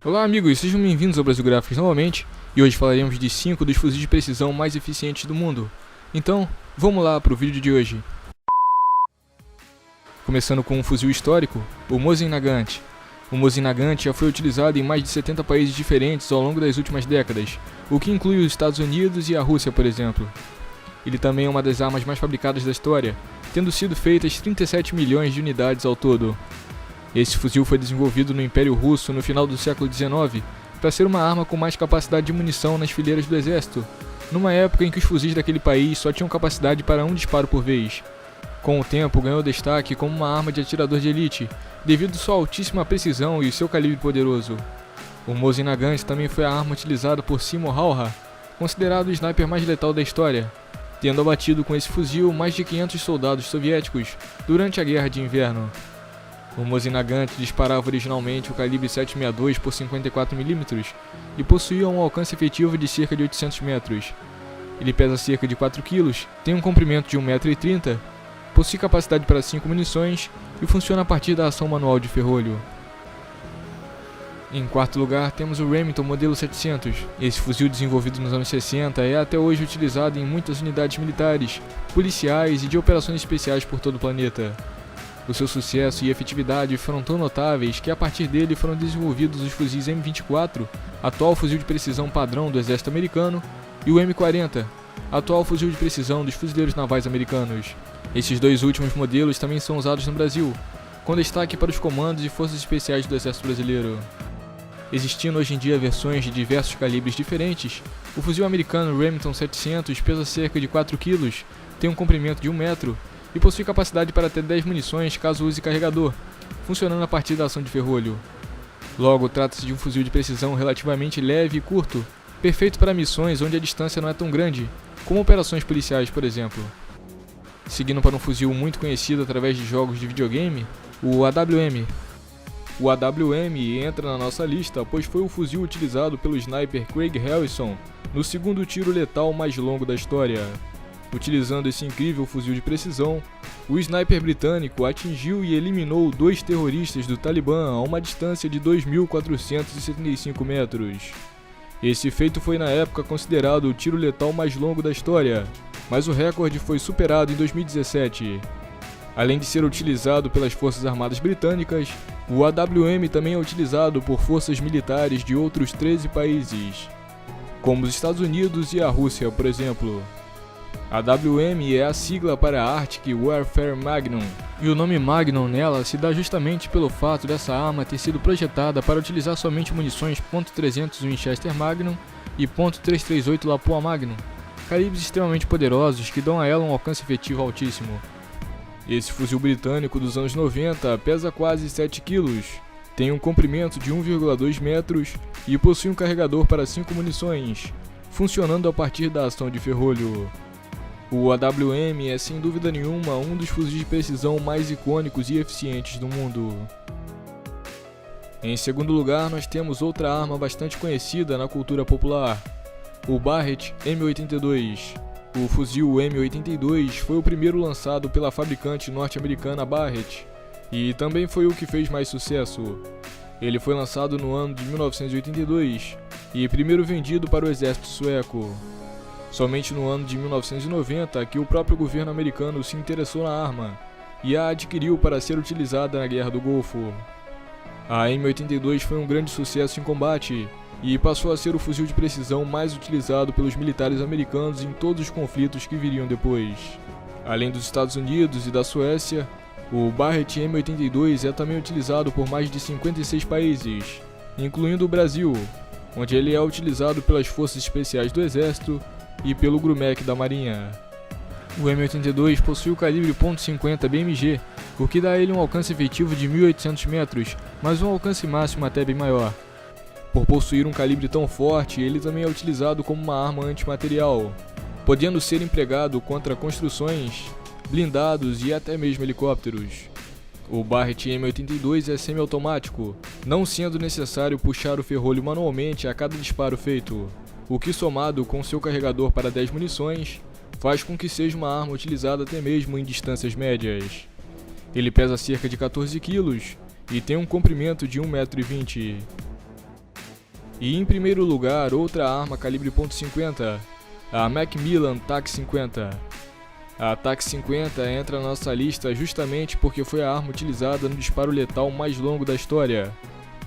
Olá amigos, sejam bem-vindos ao Brasil Gráficos novamente, e hoje falaremos de 5 dos fuzis de precisão mais eficientes do mundo. Então, vamos lá para o vídeo de hoje. Começando com um fuzil histórico, o Mosin Nagant. O Mosin Nagant já foi utilizado em mais de 70 países diferentes ao longo das últimas décadas, o que inclui os Estados Unidos e a Rússia, por exemplo. Ele também é uma das armas mais fabricadas da história, tendo sido feitas 37 milhões de unidades ao todo. Esse fuzil foi desenvolvido no Império Russo no final do século XIX para ser uma arma com mais capacidade de munição nas fileiras do exército, numa época em que os fuzis daquele país só tinham capacidade para um disparo por vez. Com o tempo, ganhou destaque como uma arma de atirador de elite, devido sua altíssima precisão e seu calibre poderoso. O Mosin Nagant também foi a arma utilizada por Seymour Hawley, considerado o sniper mais letal da história, tendo abatido com esse fuzil mais de 500 soldados soviéticos durante a Guerra de Inverno. O Mosin Nagant disparava originalmente o calibre 7,62 por 54 mm e possuía um alcance efetivo de cerca de 800 metros. Ele pesa cerca de 4 kg, tem um comprimento de 1,30 m, possui capacidade para 5 munições e funciona a partir da ação manual de ferrolho. Em quarto lugar, temos o Remington modelo 700. Esse fuzil desenvolvido nos anos 60 é até hoje utilizado em muitas unidades militares, policiais e de operações especiais por todo o planeta. O seu sucesso e efetividade foram tão notáveis que a partir dele foram desenvolvidos os fuzis M24, atual fuzil de precisão padrão do exército americano, e o M40, atual fuzil de precisão dos fuzileiros navais americanos. Esses dois últimos modelos também são usados no Brasil, com destaque para os comandos e forças especiais do exército brasileiro. Existindo hoje em dia versões de diversos calibres diferentes, o fuzil americano Remington 700 pesa cerca de 4 kg, tem um comprimento de 1 metro e possui capacidade para ter 10 munições caso use carregador, funcionando a partir da ação de ferrolho. Logo, trata-se de um fuzil de precisão relativamente leve e curto, perfeito para missões onde a distância não é tão grande, como operações policiais, por exemplo. Seguindo para um fuzil muito conhecido através de jogos de videogame, o AWM. O AWM entra na nossa lista pois foi o fuzil utilizado pelo sniper Craig Harrison no segundo tiro letal mais longo da história. Utilizando esse incrível fuzil de precisão, o sniper britânico atingiu e eliminou 2 terroristas do Talibã a uma distância de 2.475 metros. Esse feito foi na época considerado o tiro letal mais longo da história, mas o recorde foi superado em 2017. Além de ser utilizado pelas Forças Armadas Britânicas, o AWM também é utilizado por forças militares de outros 13 países, como os Estados Unidos e a Rússia, por exemplo. A AWM é a sigla para Arctic Warfare Magnum, e o nome Magnum nela se dá justamente pelo fato dessa arma ter sido projetada para utilizar somente munições .300 Winchester Magnum e .338 Lapua Magnum, calibres extremamente poderosos que dão a ela um alcance efetivo altíssimo. Esse fuzil britânico dos anos 90 pesa quase 7 kg, tem um comprimento de 1,2 metros e possui um carregador para 5 munições, funcionando a partir da ação de ferrolho. O AWM é sem dúvida nenhuma um dos fuzis de precisão mais icônicos e eficientes do mundo. Em segundo lugar, nós temos outra arma bastante conhecida na cultura popular, o Barrett M82. O fuzil M82 foi o primeiro lançado pela fabricante norte-americana Barrett, e também foi o que fez mais sucesso. Ele foi lançado no ano de 1982 e primeiro vendido para o exército sueco. Somente no ano de 1990 que o próprio governo americano se interessou na arma e a adquiriu para ser utilizada na Guerra do Golfo. A M82 foi um grande sucesso em combate e passou a ser o fuzil de precisão mais utilizado pelos militares americanos em todos os conflitos que viriam depois. Além dos Estados Unidos e da Suécia, o Barrett M82 é também utilizado por mais de 56 países, incluindo o Brasil, onde ele é utilizado pelas Forças Especiais do Exército e pelo GRUMEC da Marinha. O M82 possui o calibre .50 BMG, o que dá a ele um alcance efetivo de 1.800 metros, mas um alcance máximo até bem maior. Por possuir um calibre tão forte, ele também é utilizado como uma arma antimaterial, podendo ser empregado contra construções, blindados e até mesmo helicópteros. O Barrett M82 é semiautomático, não sendo necessário puxar o ferrolho manualmente a cada disparo feito, o que somado com seu carregador para 10 munições, faz com que seja uma arma utilizada até mesmo em distâncias médias. Ele pesa cerca de 14 kg e tem um comprimento de 1,20 m. E em primeiro lugar, outra arma calibre .50, a Macmillan TAC-50. A TAC-50 entra na nossa lista justamente porque foi a arma utilizada no disparo letal mais longo da história.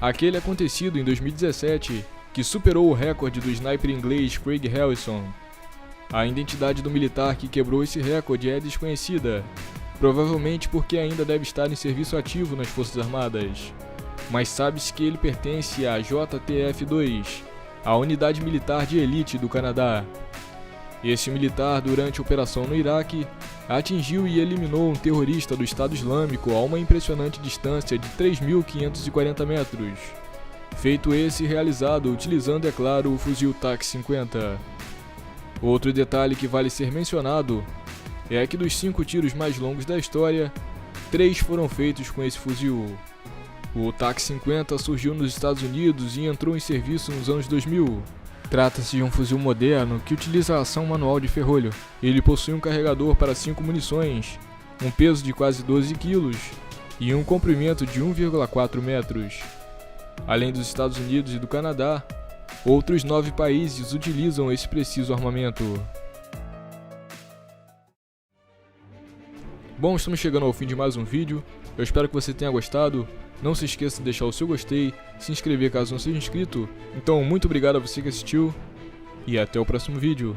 Aquele acontecido em 2017, que superou o recorde do sniper inglês Craig Harrison. A identidade do militar que quebrou esse recorde é desconhecida, provavelmente porque ainda deve estar em serviço ativo nas Forças Armadas. Mas sabe-se que ele pertence à JTF-2, a unidade militar de elite do Canadá. Esse militar, durante a operação no Iraque, atingiu e eliminou um terrorista do Estado Islâmico a uma impressionante distância de 3.540 metros. Feito esse realizado utilizando, é claro, o fuzil TAC-50. Outro detalhe que vale ser mencionado é que dos 5 tiros mais longos da história, 3 foram feitos com esse fuzil. O TAC-50 surgiu nos Estados Unidos e entrou em serviço nos anos 2000. Trata-se de um fuzil moderno que utiliza a ação manual de ferrolho. Ele possui um carregador para 5 munições, um peso de quase 12 kg e um comprimento de 1,4 metros. Além dos Estados Unidos e do Canadá, outros 9 países utilizam esse preciso armamento. Bom, estamos chegando ao fim de mais um vídeo. Eu espero que você tenha gostado. Não se esqueça de deixar o seu gostei, se inscrever caso não seja inscrito. Então, muito obrigado a você que assistiu e até o próximo vídeo.